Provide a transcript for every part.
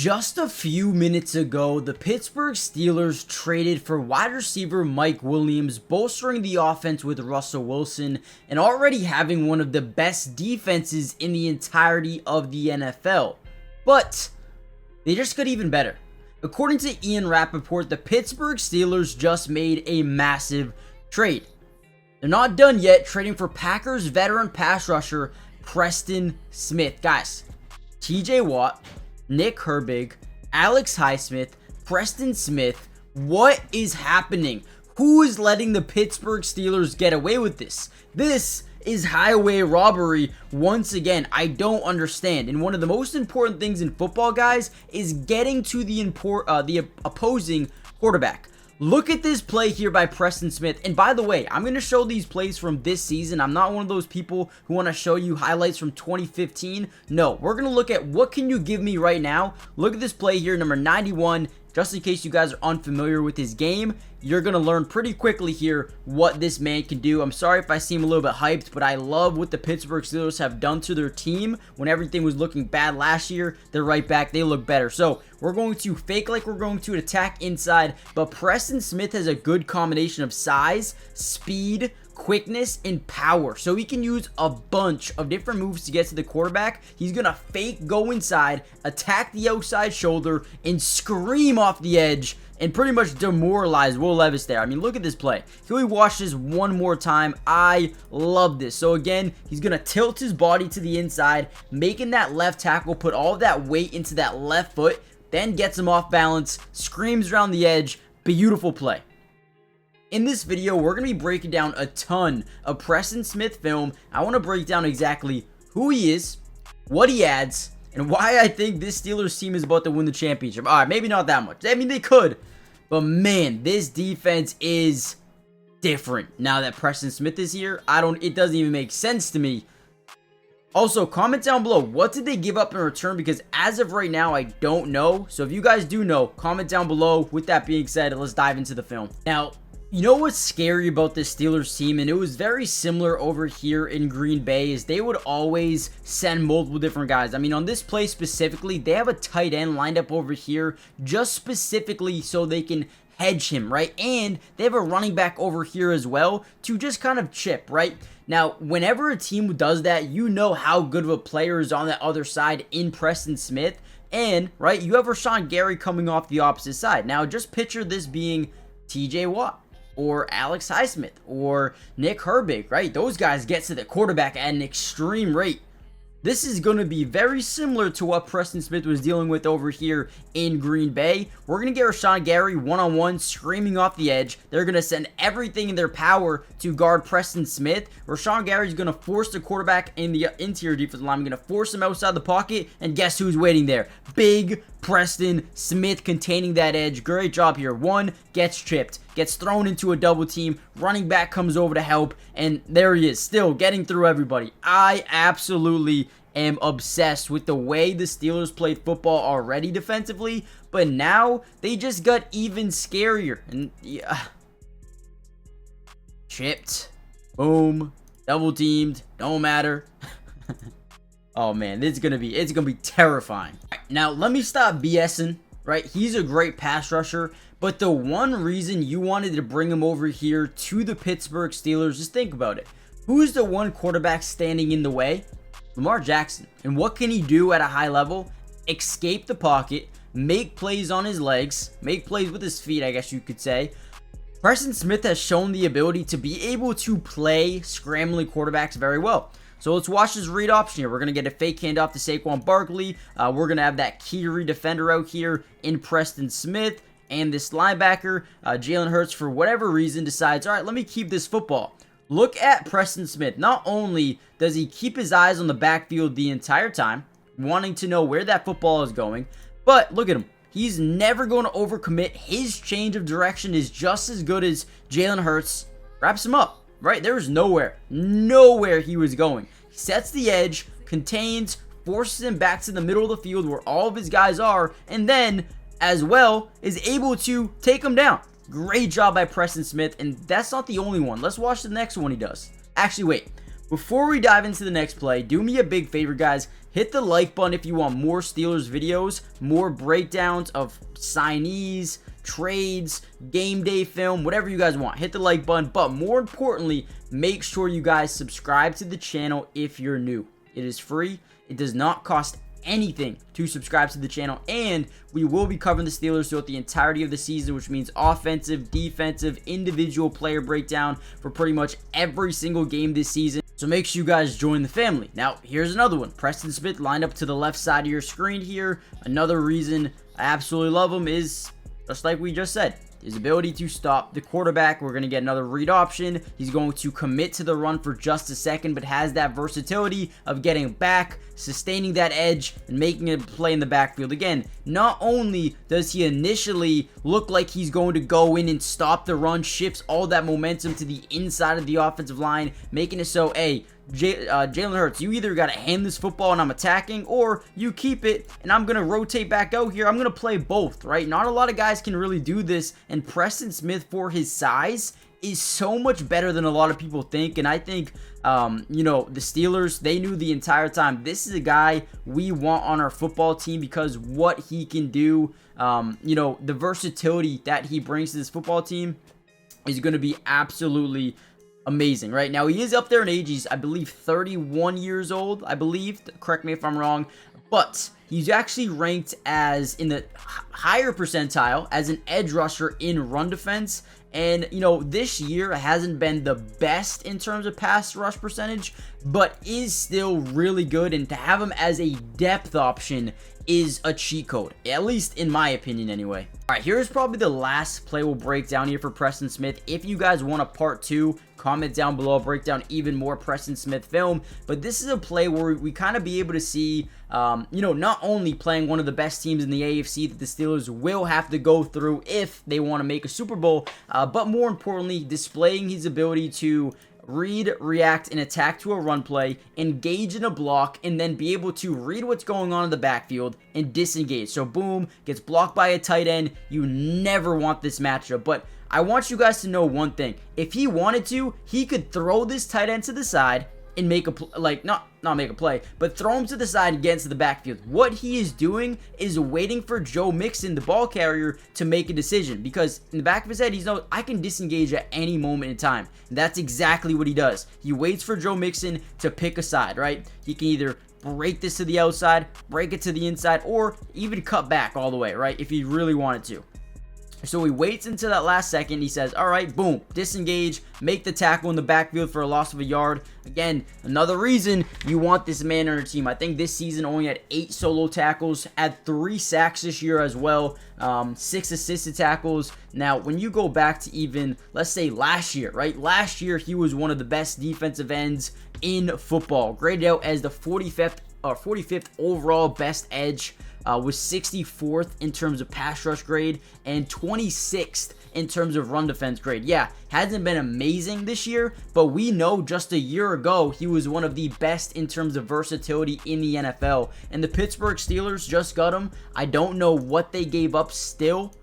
Just a few minutes ago, the Pittsburgh Steelers traded for wide receiver Mike Williams, bolstering the offense with Russell Wilson, and already having one of the best defenses in the entirety of the NFL. But they just got even better. According to Ian Rappaport, the Pittsburgh Steelers just made a massive trade. They're not done yet, trading for Packers veteran pass rusher Preston Smith. Guys, TJ Watt, Nick Herbig, Alex Highsmith, Preston Smith. What is happening? Who is letting the Pittsburgh Steelers get away with this? This is highway robbery once again. I don't understand. And one of the most important things in football, guys, is getting to the opposing quarterback. Look at this play here by Preston Smith. And by the way, I'm going to show these plays from this season. I'm not one of those people who want to show you highlights from 2015. No, we're going to look at what can you give me right now. Look at this play here, number 91. Just in case you guys are unfamiliar with his game, you're going to learn pretty quickly here what this man can do. I'm sorry if I seem a little bit hyped, but I love what the Pittsburgh Steelers have done to their team. When everything was looking bad last year, they're right back. They look better. So we're going to fake like we're going to attack inside, but Preston Smith has a good combination of size, speed, quickness, and power, so he can use a bunch of different moves to get to the quarterback. He's gonna fake go inside, attack the outside shoulder, and scream off the edge and pretty much demoralize Will Levis there. I mean, look at this play. Can we watch this one more time? I love this. So again, he's gonna tilt his body to the inside, making that left tackle put all of that weight into that left foot, then gets him off balance, screams around the edge. Beautiful play. In this video, we're going to be breaking down a ton of Preston Smith film. I want to break down exactly who he is, what he adds, and why I think this Steelers team is about to win the championship. Alright, maybe not that much. I mean, they could. But man, this defense is different now that Preston Smith is here. It doesn't even make sense to me. Also, comment down below, what did they give up in return? Because as of right now, I don't know. So if you guys do know, comment down below. With that being said, let's dive into the film. Now, you know what's scary about this Steelers team, and it was very similar over here in Green Bay, is they would always send multiple different guys. I mean, on this play specifically, they have a tight end lined up over here just specifically so they can hedge him, right? And they have a running back over here as well to just kind of chip, right? Now, whenever a team does that, you know how good of a player is on that other side in Preston Smith. And, right, you have Rashawn Gary coming off the opposite side. Now, just picture this being TJ Watt or Alex Highsmith or Nick Herbig, right? Those guys get to the quarterback at an extreme rate. This is going to be very similar to what Preston Smith was dealing with over here in Green Bay. We're going to get Rashawn Gary one-on-one screaming off the edge. They're going to send everything in their power to guard Preston Smith. Rashawn Gary is going to force the quarterback in the interior defensive line. I'm going to force him outside the pocket, and guess who's waiting there? Big Preston Smith containing that edge. Great job here. One, gets chipped, gets thrown into a double team, running back comes over to help, and there he is, still getting through everybody. I absolutely am obsessed with the way the Steelers played football already defensively, but now they just got even scarier. And yeah, chipped, boom, double teamed, don't matter. Oh man, it's gonna be terrifying. Now let me stop BSing, right? He's a great pass rusher, but the one reason you wanted to bring him over here to the Pittsburgh Steelers, just think about it. Who's the one quarterback standing in the way? Lamar Jackson. And what can he do at a high level? Escape the pocket, make plays on his legs, make plays with his feet, I guess you could say. Preston Smith has shown the ability to be able to play scrambling quarterbacks very well. So let's watch this read option here. We're going to get a fake handoff to Saquon Barkley. We're going to have that key read defender out here in Preston Smith. And this linebacker, Jalen Hurts, for whatever reason, decides, all right, let me keep this football. Look at Preston Smith. Not only does he keep his eyes on the backfield the entire time, wanting to know where that football is going, but look at him. He's never going to overcommit. His change of direction is just as good as Jalen Hurts. Wraps him up. Right? There was nowhere he was going. He sets the edge, contains, forces him back to the middle of the field where all of his guys are, and then, as well, is able to take him down. Great job by Preston Smith, and that's not the only one. Let's watch the next one he does. Actually, wait. Before we dive into the next play, do me a big favor, guys. Hit the like button if you want more Steelers videos, more breakdowns of signees, trades, game day film, whatever you guys want. Hit the like button, but more importantly, make sure you guys subscribe to the channel if you're new. It is free. It does not cost anything to subscribe to the channel, and we will be covering the Steelers throughout the entirety of the season, which means offensive, defensive, individual player breakdown for pretty much every single game this season. So make sure you guys join the family. Now, here's another one. Preston Smith lined up to the left side of your screen here. Another reason I absolutely love him is, just like we just said, his ability to stop the quarterback. We're going to get another read option. He's going to commit to the run for just a second, but has that versatility of getting back, sustaining that edge, and making a play in the backfield. Again, not only does he initially look like he's going to go in and stop the run, shifts all that momentum to the inside of the offensive line, making it so, hey, Jalen Hurts, you either got to hand this football and I'm attacking, or you keep it and I'm going to rotate back out here. I'm going to play both, right? Not a lot of guys can really do this, and Preston Smith, for his size, is so much better than a lot of people think. And I think, you know, the Steelers, they knew the entire time, this is a guy we want on our football team because what he can do, you know, the versatility that he brings to this football team is going to be absolutely amazing. Right now, he is up there in age. He's, I believe, 31 years old, I believe. Correct me if I'm wrong. But he's actually ranked as in the higher percentile as an edge rusher in run defense. And, you know, this year hasn't been the best in terms of pass rush percentage, but is still really good. And to have him as a depth option is a cheat code, at least in my opinion anyway. All right, here's probably the last play we'll break down here for Preston Smith. If you guys want a part 2, comment down below. I'll break down even more Preston Smith film, but this is a play where we kind of be able to see, you know, not only playing one of the best teams in the AFC that the Steelers will have to go through if they want to make a Super Bowl, but more importantly, displaying his ability to read, react, and attack to a run play, engage in a block, and then be able to read what's going on in the backfield and disengage. So boom, gets blocked by a tight end. You never want this matchup, but I want you guys to know one thing. If he wanted to, he could throw this tight end to the side and make a not make a play, but throw him to the side and get into the backfield. What he is doing is waiting for Joe Mixon, the ball carrier, to make a decision, because in the back of his head, he's knows I can disengage at any moment in time. And that's exactly what he does. He waits for Joe Mixon to pick a side, right? He can either break this to the outside, break it to the inside, or even cut back all the way, right? If he really wanted to. So he waits until that last second. He says, all right, boom, disengage, make the tackle in the backfield for a loss of a yard. Again, another reason you want this man on your team. I think this season only had 8 solo tackles, had 3 sacks this year as well, 6 assisted tackles. Now, when you go back to even, let's say last year, right? Last year, he was one of the best defensive ends in football, graded out as the 45th overall best edge. Was 64th in terms of pass rush grade and 26th in terms of run defense grade. Yeah, hasn't been amazing this year, but we know just a year ago he was one of the best in terms of versatility in the NFL. And the Pittsburgh Steelers just got him. I don't know what they gave up still.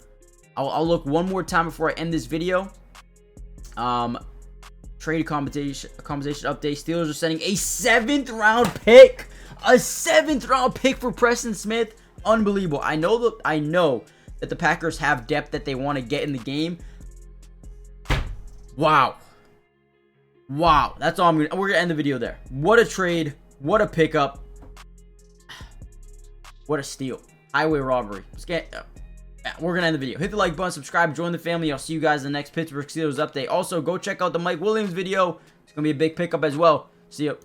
I'll look one more time before I end this video. Trade compensation update. Steelers are sending a 7th round pick. A 7th round pick for Preston Smith. Unbelievable. I know that the Packers have depth that they want to get in the game. Wow. That's all we're gonna end the video there. What a trade. What a pickup. What a steal. Highway robbery. We're gonna end the video. Hit the like button, subscribe, join the family. I'll see you guys in the next Pittsburgh Steelers update. Also, go check out the Mike Williams video. It's gonna be a big pickup as well. See you.